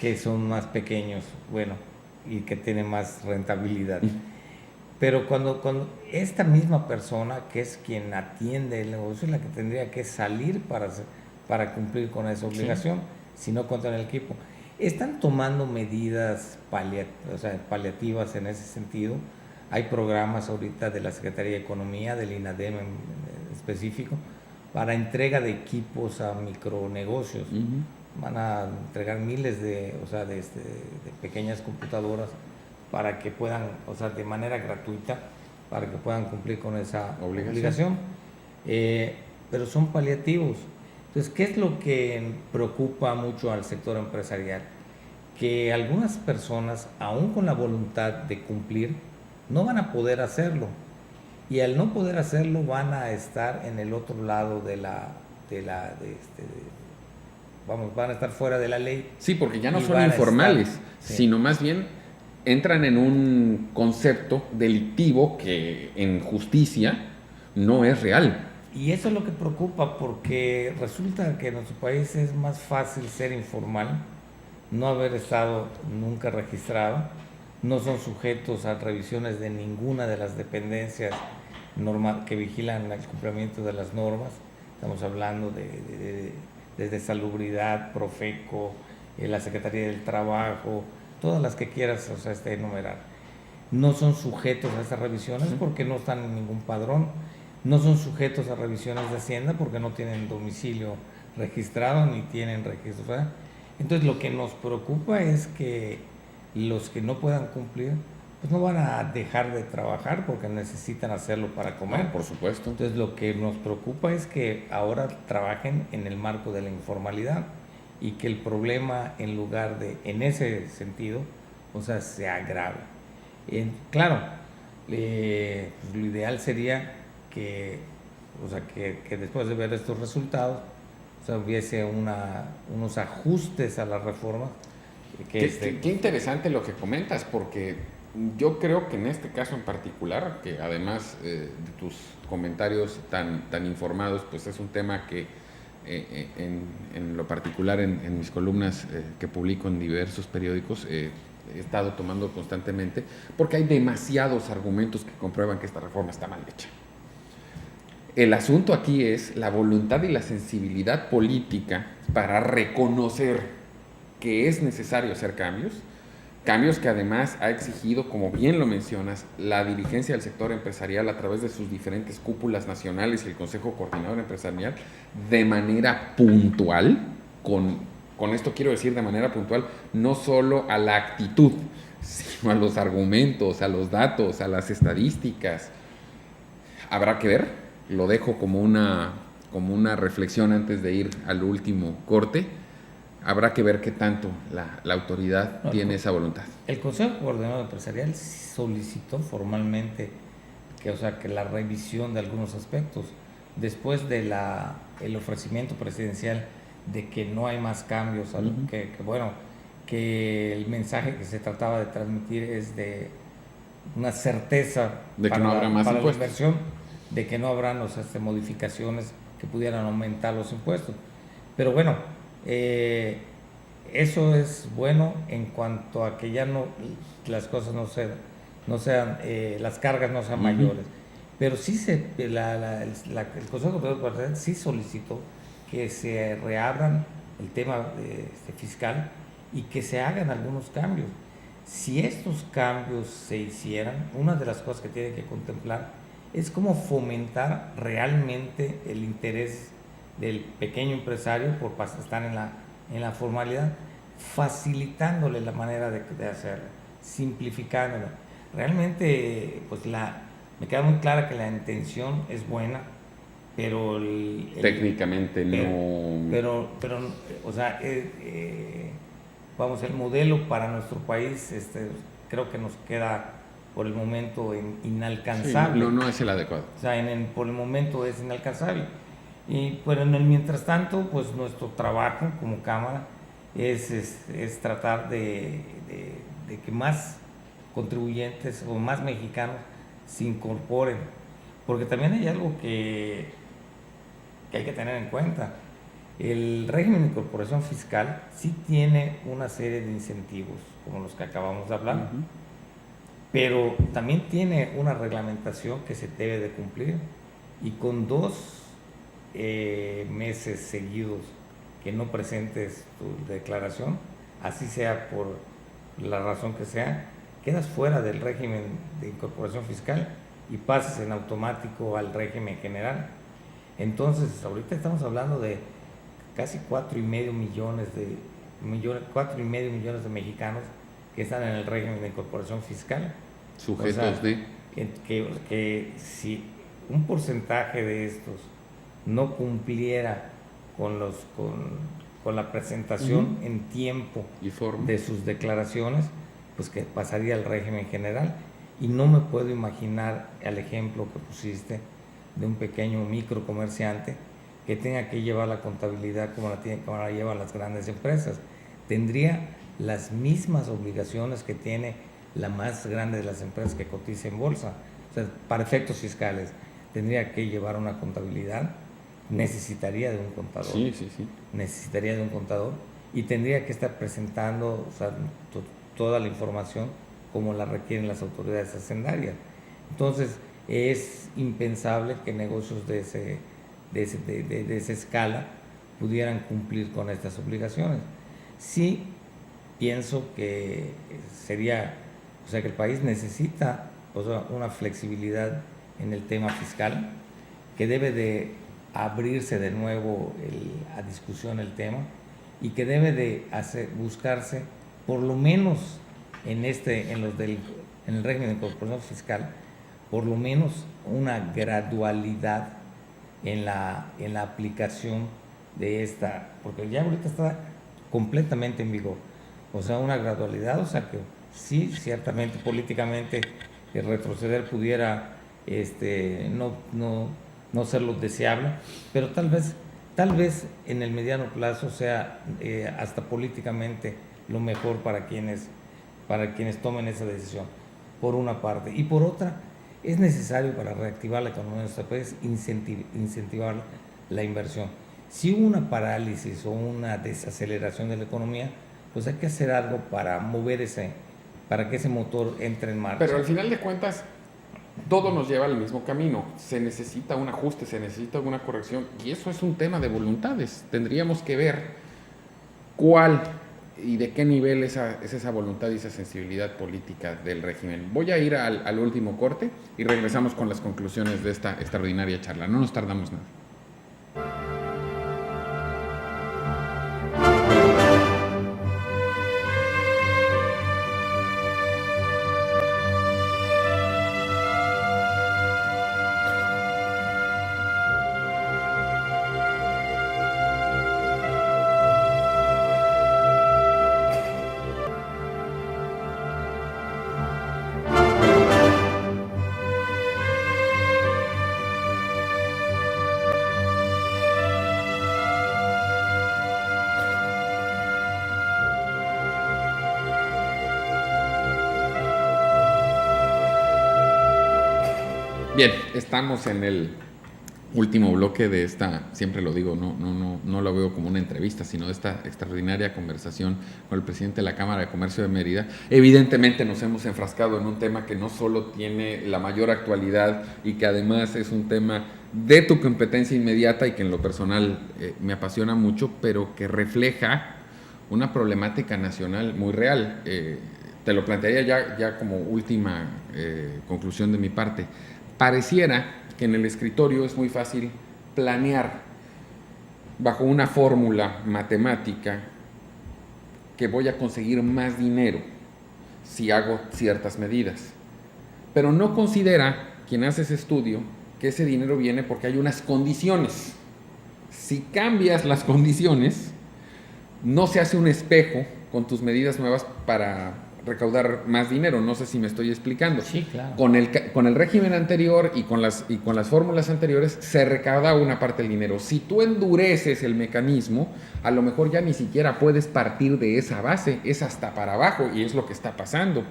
que son más pequeños, bueno, y que tienen más rentabilidad. Pero cuando esta misma persona, que es quien atiende el negocio, es la que tendría que salir para cumplir con esa obligación, si no cuenta en el equipo. Están tomando medidas paliativas en ese sentido. Hay programas ahorita de la Secretaría de Economía, del INADEM en específico, para entrega de equipos a micronegocios. Van a entregar miles de pequeñas computadoras para que puedan, o sea, de manera gratuita, para que puedan cumplir con esa obligación. Pero son paliativos. Entonces, ¿qué es lo que preocupa mucho al sector empresarial? que algunas personas, aún con la voluntad de cumplir, no van a poder hacerlo. Y al no poder hacerlo van a estar en el otro lado vamos, van a estar fuera de la ley.
Sí, porque ya no
Y
son
van a
informales,
estar, sí.
sino más bien entran en un concepto delictivo que en justicia no es real.
Y eso es lo que preocupa, porque resulta que en nuestro país es más fácil ser informal, no haber estado nunca registrado, no son sujetos a revisiones de ninguna de las dependencias que vigilan el cumplimiento de las normas. Estamos hablando desde Salubridad, Profeco, la Secretaría del Trabajo, todas las que quieras, o sea, enumerar. No son sujetos a estas revisiones porque no están en ningún padrón, no son sujetos a revisiones de Hacienda porque no tienen domicilio registrado ni tienen registro, ¿verdad? Entonces lo que nos preocupa es que los que no puedan cumplir pues no van a dejar de trabajar porque necesitan hacerlo para comer.
No, por supuesto.
Entonces lo que nos preocupa es que ahora trabajen en el marco de la informalidad y que el problema, en lugar de, en ese sentido, o sea, se agrave. Claro, lo ideal sería que, o sea, que después de ver estos resultados, o sea, hubiese unos ajustes a la reforma.
Qué interesante lo que comentas, porque yo creo que en este caso en particular, que además de tus comentarios tan informados, pues es un tema que en lo particular en mis columnas que publico en diversos periódicos he estado tomando constantemente, porque hay demasiados argumentos que comprueban que esta reforma está mal hecha. El asunto aquí es la voluntad y la sensibilidad política para reconocer que es necesario hacer cambios que además ha exigido, como bien lo mencionas, la dirigencia del sector empresarial a través de sus diferentes cúpulas nacionales y el Consejo Coordinador Empresarial de manera puntual, con esto quiero decir de manera puntual, no solo a la actitud, sino a los argumentos, a los datos, a las estadísticas. Habrá que ver, lo dejo como una reflexión antes de ir al último corte. Habrá que ver qué tanto la autoridad tiene esa voluntad.
El Consejo Coordinador Empresarial solicitó formalmente que la revisión de algunos aspectos, después de el ofrecimiento presidencial de que no hay más cambios, que el mensaje que se trataba de transmitir es de una certeza
de que no habrá más
para
impuestos,
la inversión, de que no habrán modificaciones que pudieran aumentar los impuestos. Pero bueno, eso es bueno en cuanto a que ya no las cosas no sean las cargas no sean mayores. Pero sí el Consejo de Empresarial sí solicitó que se reabran el tema fiscal y que se hagan algunos cambios. Si estos cambios se hicieran, una de las cosas que tiene que contemplar es cómo fomentar realmente el interés del pequeño empresario por estar en la formalidad, facilitándole la manera de hacerlo, simplificándolo. Realmente, pues me queda muy clara que la intención es buena, pero
técnicamente no.
Pero o sea, vamos, el modelo para nuestro país, creo que nos queda por el momento inalcanzable.
Sí, no es el adecuado.
O sea, por el momento es inalcanzable. Y bueno, en el mientras tanto, pues nuestro trabajo como Cámara es tratar de que más contribuyentes o más mexicanos se incorporen, porque también hay algo que hay que tener en cuenta. El régimen de incorporación fiscal sí tiene una serie de incentivos, como los que acabamos de hablar, pero también tiene una reglamentación que se debe de cumplir, y con 2 meses seguidos que no presentes tu declaración, así sea por la razón que sea, quedas fuera del régimen de incorporación fiscal y pasas en automático al régimen general. Entonces, ahorita estamos hablando de casi 4,5 millones de mexicanos que están en el régimen de incorporación fiscal.
Sujetos, o sea,
que si un porcentaje de estos no cumpliera con con la presentación en tiempo
y forma
de sus declaraciones, pues que pasaría al régimen general. Y no me puedo imaginar el ejemplo que pusiste de un pequeño microcomerciante que tenga que llevar la contabilidad como la llevan las grandes empresas. Tendría las mismas obligaciones que tiene la más grande de las empresas que cotiza en bolsa. O sea, para efectos fiscales, tendría que llevar una contabilidad, necesitaría de un contador.
Sí.
Necesitaría de un contador y tendría que estar presentando, o sea, toda la información como la requieren las autoridades hacendarias. Entonces, es impensable que negocios de esa escala pudieran cumplir con estas obligaciones. Sí pienso que sería, o sea, que el país necesita, o sea, una flexibilidad en el tema fiscal, que debe de abrirse de nuevo a discusión el tema y que debe de buscarse, por lo menos en el régimen de incorporación fiscal, por lo menos una gradualidad en la aplicación de esta, porque ya ahorita está completamente en vigor. O sea, una gradualidad, o sea que sí, ciertamente políticamente el retroceder pudiera no ser lo deseable, pero tal vez en el mediano plazo sea hasta políticamente lo mejor para quienes tomen esa decisión, por una parte. Y por otra, es necesario para reactivar la economía de nuestro país incentivar la inversión. Si hubo una parálisis o una desaceleración de la economía, pues hay que hacer algo para para que ese motor entre en marcha.
Pero al final de cuentas, todo nos lleva al mismo camino. Se necesita un ajuste, se necesita una corrección, y eso es un tema de voluntades. Tendríamos que ver cuál y de qué nivel es esa voluntad y esa sensibilidad política del régimen. Voy a ir al último corte y regresamos con las conclusiones de esta extraordinaria charla. No nos tardamos nada. Bien, estamos en el último bloque de esta, siempre lo digo, no lo veo como una entrevista, sino de esta extraordinaria conversación con el presidente de la Cámara de Comercio de Mérida. Evidentemente nos hemos enfrascado en un tema que no solo tiene la mayor actualidad y que además es un tema de tu competencia inmediata y que en lo personal me apasiona mucho, pero que refleja una problemática nacional muy real. Te lo plantearía ya como última conclusión de mi parte. Pareciera que en el escritorio es muy fácil planear bajo una fórmula matemática que voy a conseguir más dinero si hago ciertas medidas. Pero no considera quien hace ese estudio que ese dinero viene porque hay unas condiciones. Si cambias las condiciones, no se hace un espejo con tus medidas nuevas para recaudar más dinero. No sé si me estoy explicando.
Sí, claro.
Con el régimen anterior y con las fórmulas anteriores se recauda una parte del dinero. Si tú endureces el mecanismo, a lo mejor ya ni siquiera puedes partir de esa base, es hasta para abajo, y es lo que está pasando.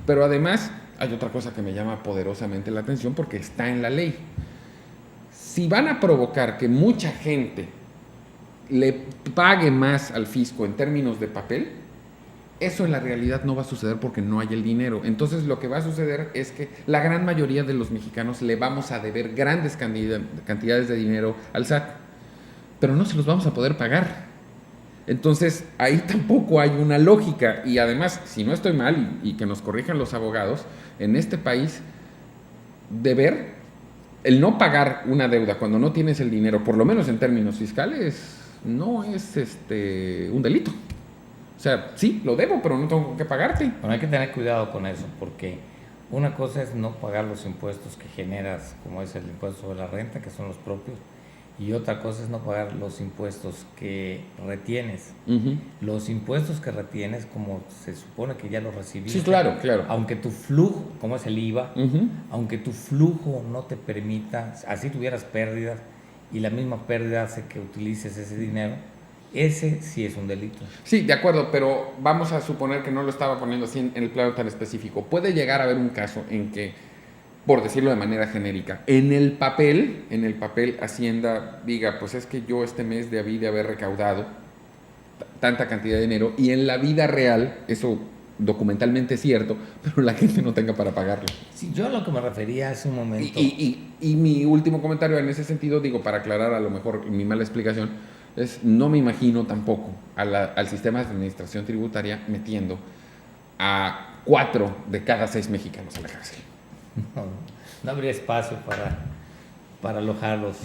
Pero además hay otra cosa que me llama poderosamente la atención porque está en la ley. Si van a provocar que mucha gente le pague más al fisco en términos de papel, eso en la realidad no va a suceder porque no hay el dinero. Entonces lo que va a suceder es que la gran mayoría de los mexicanos le vamos a deber grandes cantidades de dinero al SAT, pero no se los vamos a poder pagar. Entonces ahí tampoco hay una lógica, y además, si no estoy mal, y que nos corrijan los abogados, en este país el no pagar una deuda cuando no tienes el dinero, por lo menos en términos fiscales, no es un delito. O sea, sí, lo debo, pero no tengo que pagarte.
Bueno, hay que tener cuidado con eso, porque una cosa es no pagar los impuestos que generas, como es el impuesto sobre la renta, que son los propios, y otra cosa es no pagar los impuestos que retienes.
Ujú.
Los impuestos que retienes, como se supone que ya los recibiste,
Sí, claro, claro.
aunque tu flujo, como es el IVA,
Ujú.
aunque tu flujo no te permita, así tuvieras pérdidas y la misma pérdida hace que utilices ese dinero, ese sí es un delito.
Sí, de acuerdo, pero vamos a suponer que no lo estaba poniendo así en el plano tan específico. Puede llegar a haber un caso en que, por decirlo de manera genérica, en el papel Hacienda diga, pues es que yo este mes debí de haber recaudado tanta cantidad de dinero, y en la vida real, eso documentalmente es cierto, pero la gente no tenga para pagarlo.
Sí, yo a lo que me refería hace un momento.
Y mi último comentario en ese sentido, digo, para aclarar a lo mejor mi mala explicación, es no me imagino tampoco al sistema de administración tributaria metiendo a 4 de cada 6 mexicanos a la cárcel.
No, no habría espacio para alojarlos.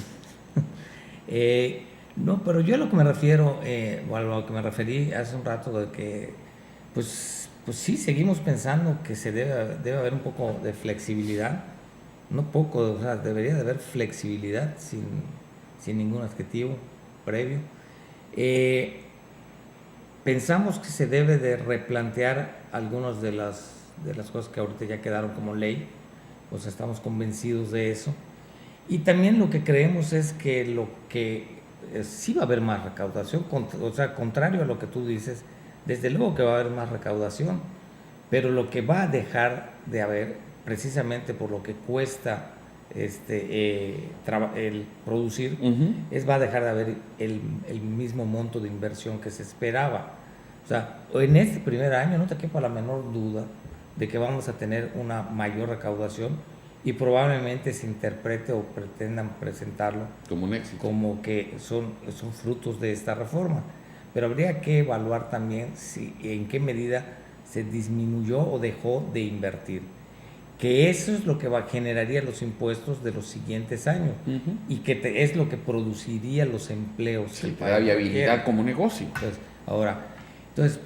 No, pero yo a lo que me refiero, o a lo que me referí hace un rato, de que, pues sí, seguimos pensando que debe haber un poco de flexibilidad, no poco, o sea, debería de haber flexibilidad sin ningún adjetivo previo. Pensamos que se debe de replantear algunas de las cosas que ahorita ya quedaron como ley, pues estamos convencidos de eso. Y también lo que creemos es que sí va a haber más recaudación, o sea, contrario a lo que tú dices, desde luego que va a haber más recaudación, pero lo que va a dejar de haber, precisamente por lo que cuesta el producir, va a dejar de haber el mismo monto de inversión que se esperaba. O sea, en este primer año no te quepa la menor duda de que vamos a tener una mayor recaudación, y probablemente se interprete o pretendan presentarlo
Como un éxito.
como que son frutos de esta reforma. Pero habría que evaluar también en qué medida se disminuyó o dejó de invertir, que eso es lo que generaría los impuestos de los siguientes años, y que es lo que produciría los empleos.
Sí, que da viabilidad como negocio.
Entonces,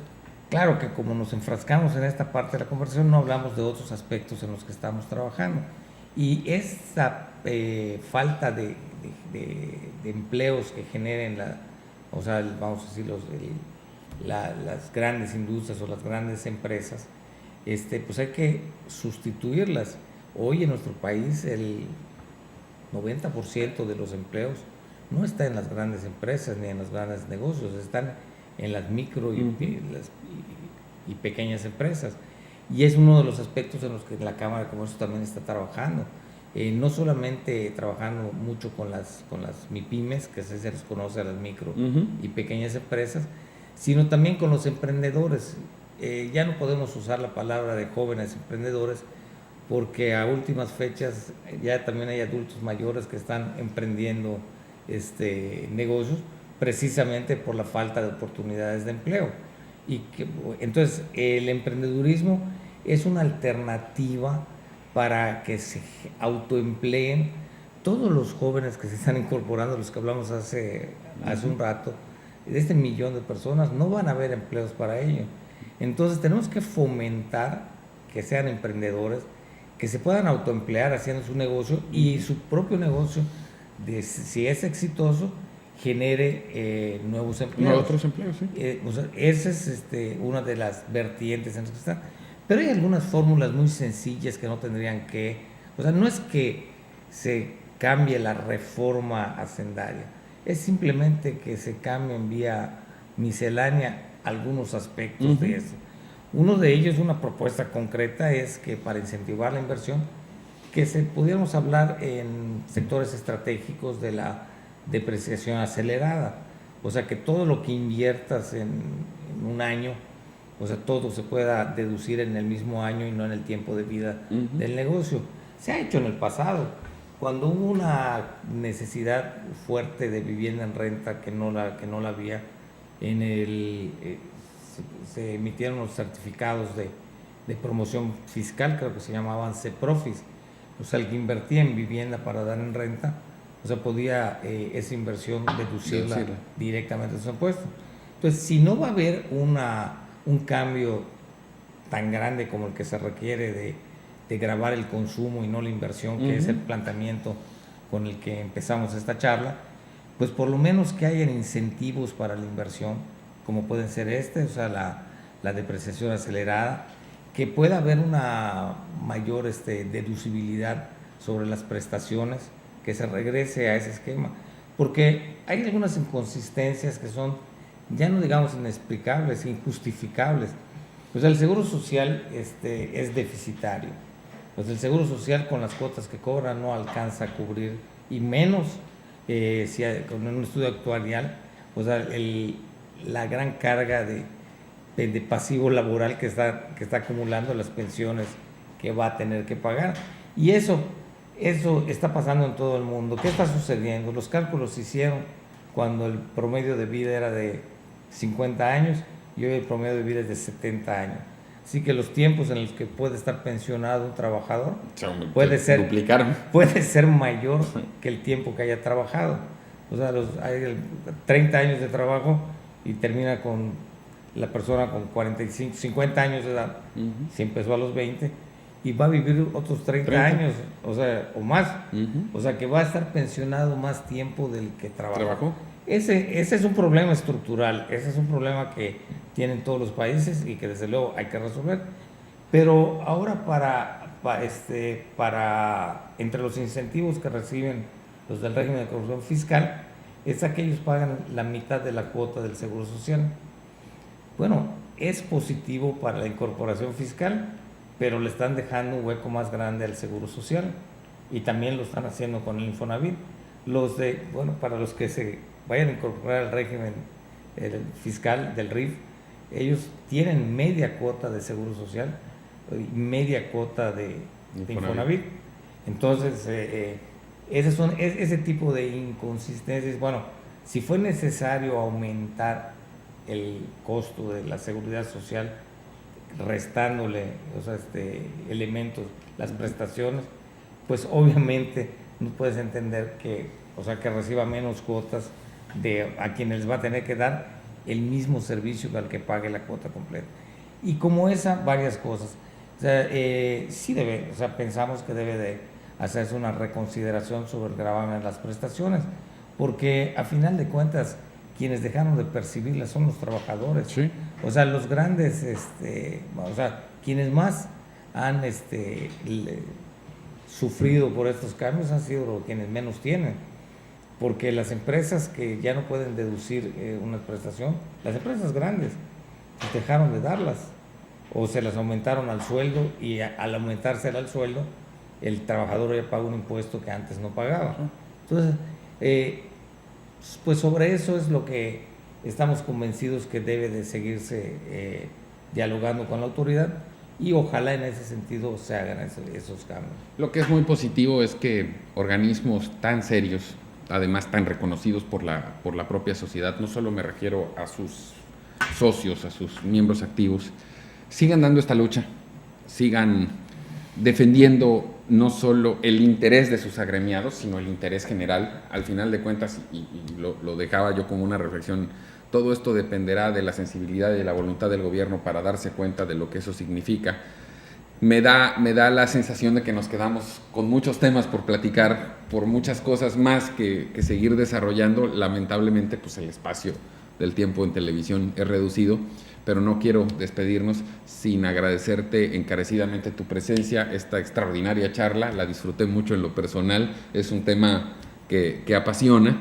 claro que como nos enfrascamos en esta parte de la conversación, no hablamos de otros aspectos en los que estamos trabajando. Y esa falta de empleos que generen vamos a decir, las grandes industrias o las grandes empresas, pues hay que sustituirlas. Hoy en nuestro país el 90% de los empleos no está en las grandes empresas ni en los grandes negocios, están en las micro y pequeñas empresas. Y es uno de los aspectos en los que la Cámara de Comercio también está trabajando. No solamente trabajando mucho con las MIPYMES, que se les conoce a las micro y pequeñas empresas, sino también con los emprendedores. Ya no podemos usar la palabra de jóvenes emprendedores, porque a últimas fechas ya también hay adultos mayores que están emprendiendo negocios, precisamente por la falta de oportunidades de empleo. Entonces, el emprendedurismo es una alternativa para que se autoempleen todos los jóvenes que se están incorporando, los que hablamos hace un rato, de 1,000,000 de personas. No van a haber empleos para ellos. Entonces tenemos que fomentar que sean emprendedores, que se puedan autoemplear haciendo su negocio, y su propio negocio, si es exitoso, genere nuevos empleos.
Otros empleos, sí.
Esa es una de las vertientes en las que están. Pero hay algunas fórmulas muy sencillas que no tendrían que... O sea, no es que se cambie la reforma hacendaria, es simplemente que se cambien vía miscelánea algunos aspectos de eso. Uno de ellos, una propuesta concreta, es que para incentivar la inversión, que pudiéramos hablar en sectores estratégicos de la depreciación acelerada. O sea, que todo lo que inviertas en un año, o sea, todo se pueda deducir en el mismo año y no en el tiempo de vida del negocio. Se ha hecho en el pasado. Cuando hubo una necesidad fuerte de vivienda en renta que no la había, se emitieron los certificados de promoción fiscal, creo que se llamaban CEPROFIS. O sea, el que invertía en vivienda para dar en renta, o sea, podía esa inversión deducirla directamente de su impuesto. Entonces, si no va a haber un cambio tan grande como el que se requiere de gravar el consumo y no la inversión, que es el planteamiento con el que empezamos esta charla, pues por lo menos que hayan incentivos para la inversión, como pueden ser o sea, la depreciación acelerada, que pueda haber una mayor deducibilidad sobre las prestaciones, que se regrese a ese esquema, porque hay algunas inconsistencias que son, ya no digamos inexplicables, injustificables. Pues el Seguro Social es deficitario. Pues el Seguro Social con las cuotas que cobra no alcanza a cubrir, y menos si con un estudio actuarial, o sea, la gran carga de pasivo laboral que está acumulando, las pensiones que va a tener que pagar. Y eso está pasando en todo el mundo. ¿Qué está sucediendo? Los cálculos se hicieron cuando el promedio de vida era de 50 años y hoy el promedio de vida es de 70 años. Así que los tiempos en los que puede estar pensionado un trabajador puede ser mayor que el tiempo que haya trabajado. O sea, hay 30 años de trabajo y termina con la persona con 45, 50 años de edad. Si empezó a los 20 y va a vivir otros 30 años, o sea, o más. O sea, que va a estar pensionado más tiempo del que trabajó. Ese es un problema estructural, ese es un problema que tienen todos los países y que desde luego hay que resolver. Pero ahora entre los incentivos que reciben los del régimen de corrupción fiscal, es que ellos pagan la mitad de la cuota del Seguro Social. Bueno, es positivo para la incorporación fiscal, pero le están dejando un hueco más grande al Seguro Social, y también lo están haciendo con el Infonavit. Para los que se vayan a incorporar al régimen fiscal del RIF, ellos tienen media cuota de Seguro Social y media cuota de Infonavit. Entonces, ese tipo de inconsistencias. Bueno, si fue necesario aumentar el costo de la seguridad social, restándole, o sea, elementos, las prestaciones, pues obviamente no puedes entender que reciba menos cuotas a quienes les va a tener que dar el mismo servicio que al que pague la cuota completa. Y como varias cosas. O sea, pensamos que debe de hacerse una reconsideración sobre el gravamen de las prestaciones, porque a final de cuentas quienes dejaron de percibirlas son los trabajadores.
Sí.
O sea, los grandes, quienes más han sufrido por estos cambios han sido quienes menos tienen, porque las empresas que ya no pueden deducir una prestación, las empresas grandes, pues dejaron de darlas o se las aumentaron al sueldo, y al aumentársela al sueldo, el trabajador ya paga un impuesto que antes no pagaba. Entonces, pues sobre eso es lo que estamos convencidos que debe de seguirse dialogando con la autoridad, y ojalá en ese sentido se hagan esos cambios.
Lo que es muy positivo es que organismos tan serios, además tan reconocidos por la propia sociedad, no solo me refiero a sus socios, a sus miembros activos, sigan dando esta lucha, sigan defendiendo no solo el interés de sus agremiados, sino el interés general. Al final de cuentas, y lo dejaba yo como una reflexión, todo esto dependerá de la sensibilidad y de la voluntad del gobierno para darse cuenta de lo que eso significa. Me da la sensación de que nos quedamos con muchos temas por platicar, por muchas cosas más que seguir desarrollando. Lamentablemente, pues el espacio del tiempo en televisión es reducido, pero no quiero despedirnos sin agradecerte encarecidamente tu presencia, esta extraordinaria charla. La disfruté mucho en lo personal, es un tema que apasiona,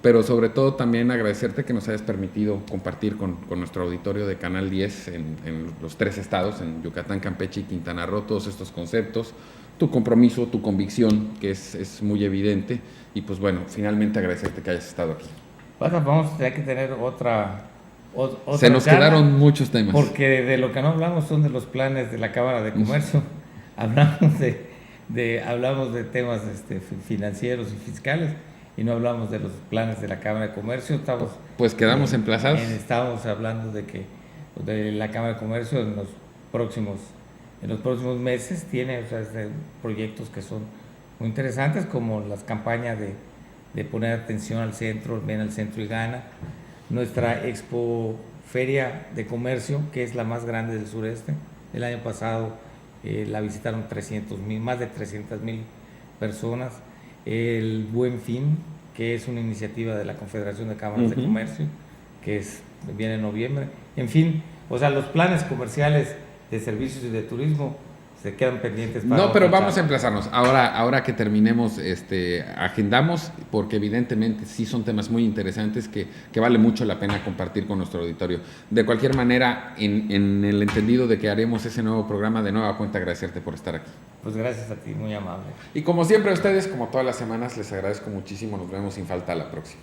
pero sobre todo también agradecerte que nos hayas permitido compartir con nuestro auditorio de Canal 10 en los 3 estados, en Yucatán, Campeche y Quintana Roo, todos estos conceptos, tu compromiso, tu convicción, que es muy evidente, y pues bueno, finalmente agradecerte que hayas estado aquí.
Bueno, vamos a tener que tener otra
Se nos
charla,
quedaron muchos temas.
porque de lo que no hablamos son de los planes de la Cámara de Comercio. Hablamos de temas financieros y fiscales, y no hablamos de los planes de la Cámara de Comercio.
Pues quedamos emplazados.
Estábamos hablando de la Cámara de Comercio en los próximos meses tiene proyectos que son muy interesantes, como las campañas de poner atención al centro, ven al centro y gana. Nuestra Expo Feria de Comercio, que es la más grande del sureste. El año pasado la visitaron más de 300,000 personas. El Buen Fin, que es una iniciativa de la Confederación de Cámaras de Comercio, que viene en noviembre. En fin, o sea, los planes comerciales de servicios y de turismo se quedan pendientes para
No, pero
otra
vamos a
charla.
emplazarnos. Ahora que terminemos, agendamos, porque evidentemente sí son temas muy interesantes que vale mucho la pena compartir con nuestro auditorio. De cualquier manera, en el entendido de que haremos ese nuevo programa, de nueva cuenta agradecerte por estar aquí.
Pues gracias a ti, muy amable.
Y como siempre a ustedes, como todas las semanas, les agradezco muchísimo. Nos vemos sin falta la próxima.